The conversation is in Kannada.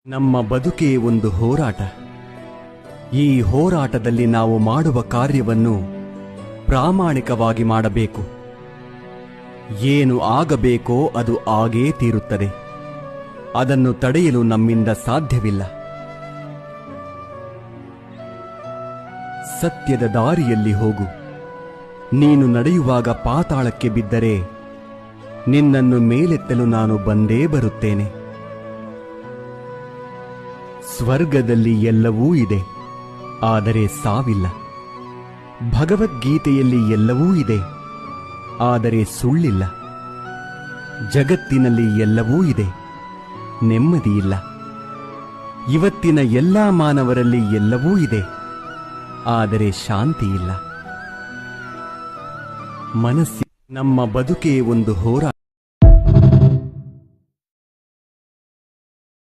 ನಮ್ಮ ಬದುಕೇ ಒಂದು ಹೋರಾಟ. ಈ ಹೋರಾಟದಲ್ಲಿ ನಾವು ಮಾಡುವ ಕಾರ್ಯವನ್ನು ಪ್ರಾಮಾಣಿಕವಾಗಿ ಮಾಡಬೇಕು. ಏನು ಆಗಬೇಕೋ ಅದು ಆಗೇ ತೀರುತ್ತದೆ. ಅದನ್ನು ತಡೆಯಲು ನಮ್ಮಿಂದ ಸಾಧ್ಯವಿಲ್ಲ. ಸತ್ಯದ ದಾರಿಯಲ್ಲಿ ಹೋಗು. ನೀನು ನಡೆಯುವಾಗ ಪಾತಾಳಕ್ಕೆ ಬಿದ್ದರೆ ನಿನ್ನನ್ನು ಮೇಲೆತ್ತಲು ನಾನು ಬಂದೇ ಬರುತ್ತೇನೆ. ಸ್ವರ್ಗದಲ್ಲಿ ಎಲ್ಲವೂ ಇದೆ, ಆದರೆ ಸಾವಿಲ್ಲ. ಭಗವದ್ಗೀತೆಯಲ್ಲಿ ಎಲ್ಲವೂ ಇದೆ, ಆದರೆ ಸುಳ್ಳಿಲ್ಲ. ಜಗತ್ತಿನಲ್ಲಿ ಎಲ್ಲವೂ ಇದೆ, ನೆಮ್ಮದಿಯಿಲ್ಲ. ಇವತ್ತಿನ ಎಲ್ಲಾ ಮಾನವರಲ್ಲಿ ಎಲ್ಲವೂ ಇದೆ, ಆದರೆ ಶಾಂತಿಯಿಲ್ಲ. ನಮ್ಮ ಬದುಕೇ ಒಂದು ಹೋರಾಟ.